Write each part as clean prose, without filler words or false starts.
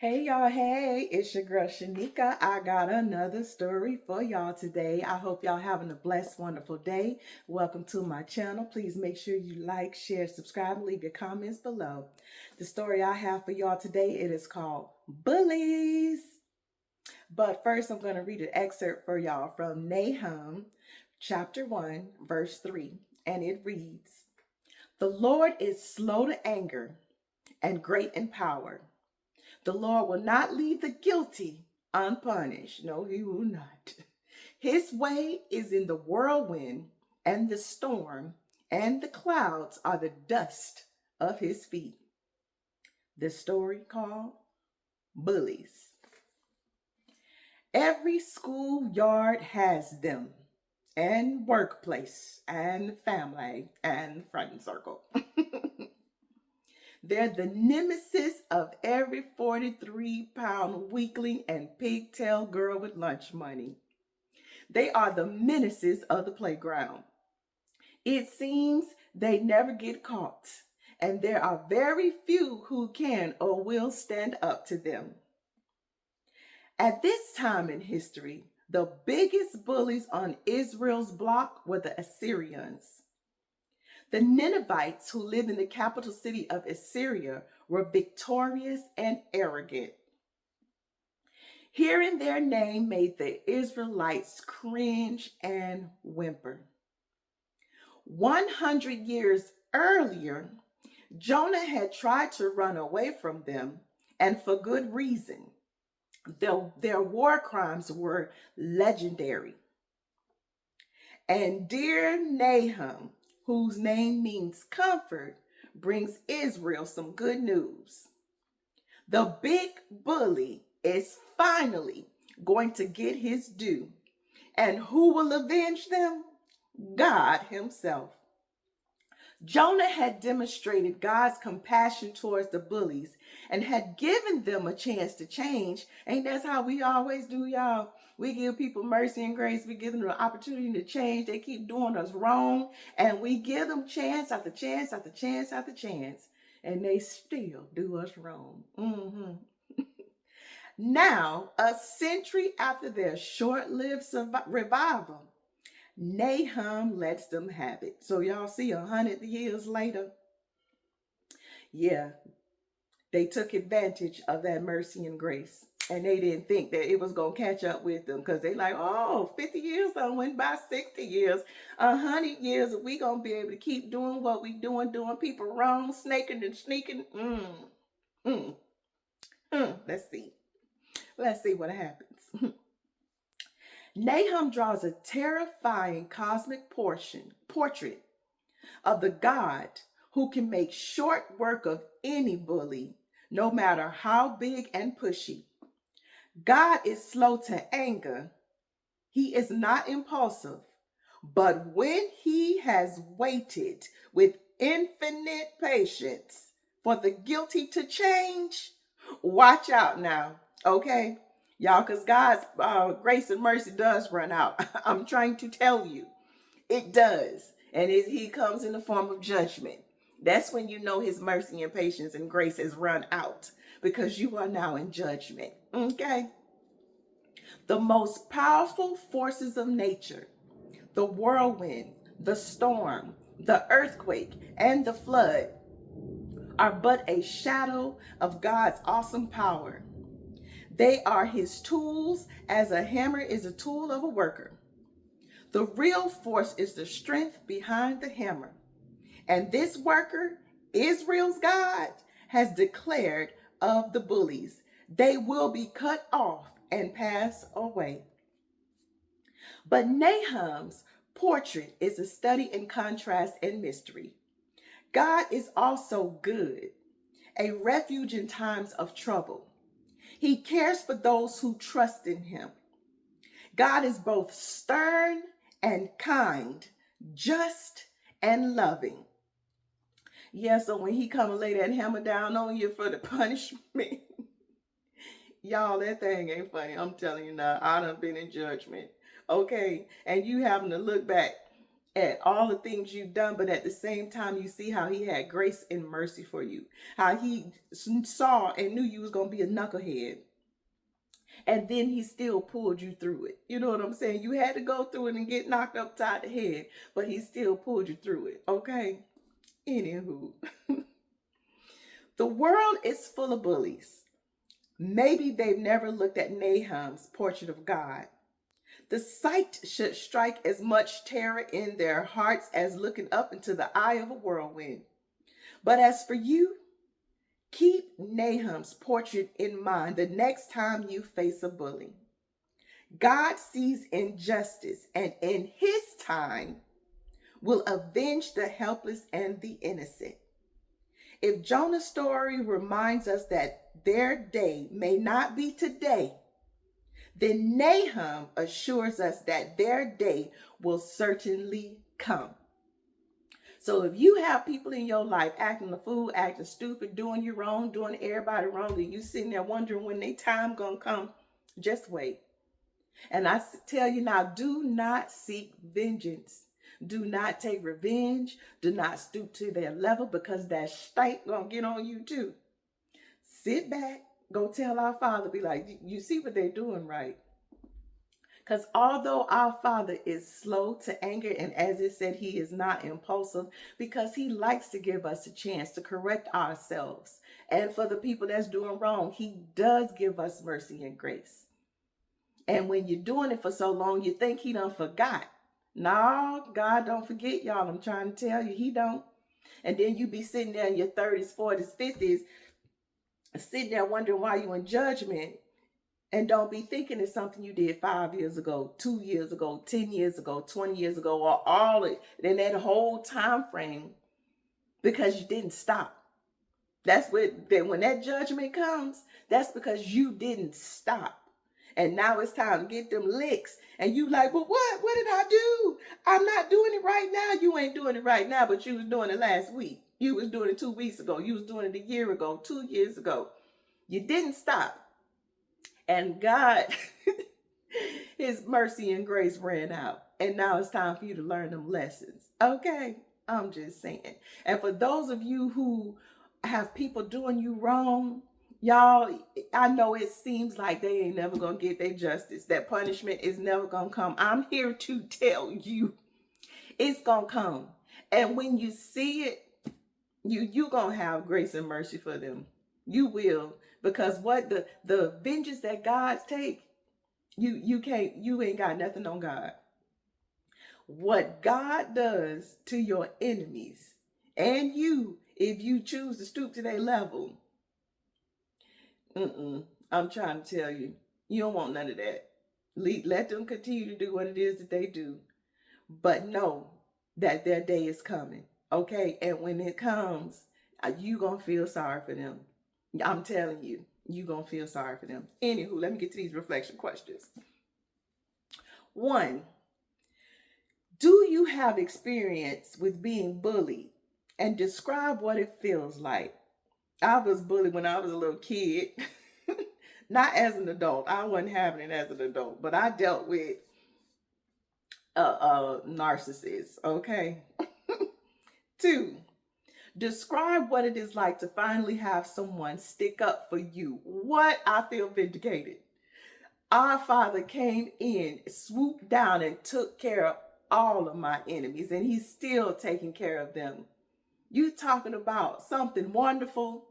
Hey y'all, hey, it's your girl Shanika. I got another story for y'all today. I hope y'all having a blessed, wonderful day. Welcome to my channel. Please make sure you like, share, subscribe, and leave your comments below. The story I have for y'all today, it is called Bullies. But first, I'm going to read an excerpt for y'all from Nahum, chapter 1, verse 3. And it reads, "The Lord is slow to anger and great in power. The Lord will not leave the guilty unpunished. No, he will not. His way is in the whirlwind and the storm, and the clouds are the dust of his feet." The story called Bullies. Every schoolyard has them, and workplace, and family, and friend circle. They're the nemesis of every 43-pound weakling and pigtail girl with lunch money. They are the menaces of the playground. It seems they never get caught, and there are very few who can or will stand up to them. At this time in history, the biggest bullies on Israel's block were the Assyrians. The Ninevites, who lived in the capital city of Assyria, were victorious and arrogant. Hearing their name made the Israelites cringe and whimper. 100 years earlier, Jonah had tried to run away from them, and for good reason. Their war crimes were legendary. And dear Nahum, whose name means comfort, brings Israel some good news. The big bully is finally going to get his due. And who will avenge them? God himself. Jonah had demonstrated God's compassion towards the bullies and had given them a chance to change. Ain't that's how we always do, y'all? We give people mercy and grace. We give them the opportunity to change. They keep doing us wrong, and we give them chance after chance after chance after chance, and they still do us wrong. Now, a century after their short-lived revival, Nahum lets them have it. So y'all see 100 years later, yeah, they took advantage of that mercy and grace. And they didn't think that it was going to catch up with them, because they like, oh, 50 years done went by, 60 years, 100 years, we going to be able to keep doing what we doing people wrong, snaking and sneaking. Let's see. Let's see what happens. Nahum draws a terrifying cosmic portrait of the God who can make short work of any bully, no matter how big and pushy. God is slow to anger. He is not impulsive. But when he has waited with infinite patience for the guilty to change, watch out now, okay? Y'all, because God's grace and mercy does run out. I'm trying to tell you, it does. And he comes in the form of judgment. That's when you know his mercy and patience and grace has run out, because you are now in judgment, okay? The most powerful forces of nature, the whirlwind, the storm, the earthquake, and the flood, are but a shadow of God's awesome power. They are his tools, as a hammer is a tool of a worker. The real force is the strength behind the hammer. And this worker, Israel's God, has declared of the bullies, they will be cut off and pass away. But Nahum's portrait is a study in contrast and mystery. God is also good, a refuge in times of trouble. He cares for those who trust in him. God is both stern and kind, just and loving. Yeah, so when he come and lay that hammer down on you for the punishment, y'all, that thing ain't funny. I'm telling you now, I done been in judgment. Okay, and you having to look back at all the things you've done, but at the same time, you see how he had grace and mercy for you, how he saw and knew you was going to be a knucklehead. And then he still pulled you through it. You know what I'm saying? You had to go through it and get knocked upside the head, but he still pulled you through it. Okay? Anywho, the world is full of bullies. Maybe they've never looked at Nahum's portrait of God. The sight should strike as much terror in their hearts as looking up into the eye of a whirlwind. But as for you, keep Nahum's portrait in mind the next time you face a bully. God sees injustice, and in his time will avenge the helpless and the innocent. If Jonah's story reminds us that their day may not be today, then Nahum assures us that their day will certainly come. So if you have people in your life acting a fool, acting stupid, doing you wrong, doing everybody wrong, and you sitting there wondering when their time gonna come, just wait. And I tell you now, do not seek vengeance. Do not take revenge. Do not stoop to their level, because that stank gonna get on you too. Sit back, go tell our Father, be like, you see what they're doing, right? Because although our Father is slow to anger, and as it said, he is not impulsive, because he likes to give us a chance to correct ourselves. And for the people that's doing wrong, he does give us mercy and grace. And when you're doing it for so long, you think he done forgot. No, God don't forget, y'all. I'm trying to tell you, he don't. And then you be sitting there in your 30s, 40s, 50s, sitting there wondering why you in judgment, and don't be thinking it's something you did 5 years ago, 2 years ago, 10 years ago, 20 years ago, or all it, then that whole time frame, because you didn't stop. That's what, then when that judgment comes, that's because you didn't stop. And now it's time to get them licks. And you like, but what? What did I do? I'm not doing it right now. You ain't doing it right now, but you was doing it last week. You was doing it 2 weeks ago. You was doing it a year ago, 2 years ago. You didn't stop. And God, his mercy and grace ran out. And now it's time for you to learn them lessons. Okay? I'm just saying. And for those of you who have people doing you wrong, y'all, I know it seems like they ain't never gonna get their justice. That punishment is never gonna come. I'm here to tell you it's gonna come. And when you see it, you gonna have grace and mercy for them. You will. Because what the vengeance that God take, you ain't got nothing on God. What God does to your enemies and you, if you choose to stoop to their level, I'm trying to tell you, you don't want none of that. Let them continue to do what it is that they do. But know that their day is coming. Okay? And when it comes, you going to feel sorry for them. I'm telling you, you going to feel sorry for them. Anywho, let me get to these reflection questions. 1, do you have experience with being bullied? And describe what it feels like. I was bullied when I was a little kid. Not as an adult. I wasn't having it as an adult, but I dealt with narcissists, okay? 2, describe what it is like to finally have someone stick up for you. What? I feel vindicated. Our Father came in, swooped down, and took care of all of my enemies, and he's still taking care of them. You talking about something wonderful?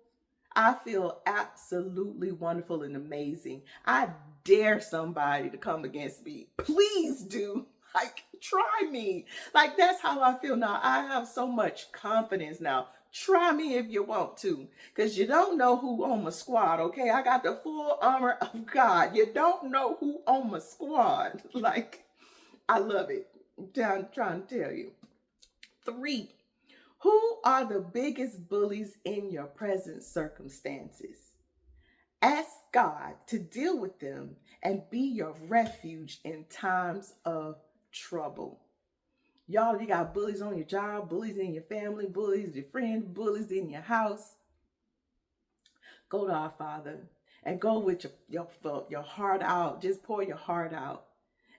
I feel absolutely wonderful and amazing. I dare somebody to come against me. Please do. Like, try me. Like, that's how I feel now. I have so much confidence now. Try me if you want to, because you don't know who on my squad, okay? I got the full armor of God. You don't know who on my squad. Like, I love it. I'm trying to tell you. 3, who are the biggest bullies in your present circumstances? Ask God to deal with them and be your refuge in times of trouble. Y'all, you got bullies on your job, bullies in your family, bullies your friends, bullies in your house. Go to our Father and go with your heart out. Just pour your heart out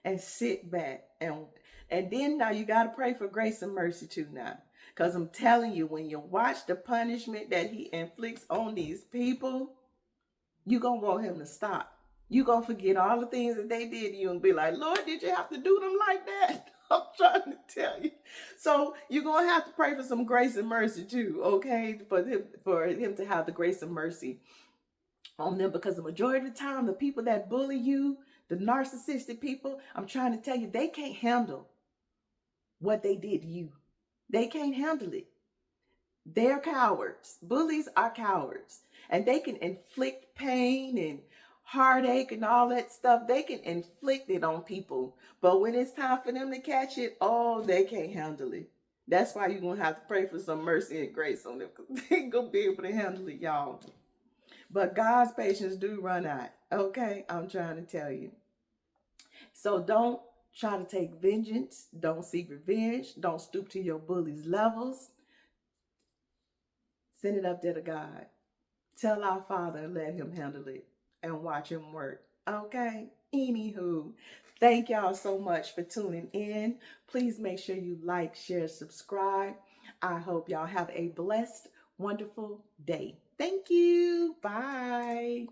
and sit back. And then now you got to pray for grace and mercy too now. Because I'm telling you, when you watch the punishment that he inflicts on these people, you're going to want him to stop. You're going to forget all the things that they did to you and be like, Lord, did you have to do them like that? I'm trying to tell you. So you're going to have to pray for some grace and mercy too, okay? For him to have the grace and mercy on them, because the majority of the time, the people that bully you, the narcissistic people, I'm trying to tell you, they can't handle what they did to you. They can't handle it. They're cowards. Bullies are cowards. And they can inflict pain and heartache and all that stuff. They can inflict it on people. But when it's time for them to catch it, oh, they can't handle it. That's why you're going to have to pray for some mercy and grace on them, because they ain't going to be able to handle it, y'all. But God's patience do run out. Okay? I'm trying to tell you. So don't try to take vengeance. Don't seek revenge. Don't stoop to your bully's levels. Send it up there to God. Tell our Father and let him handle it and watch him work. Okay? Anywho, thank y'all so much for tuning in. Please make sure you like, share, subscribe. I hope y'all have a blessed, wonderful day. Thank you. Bye.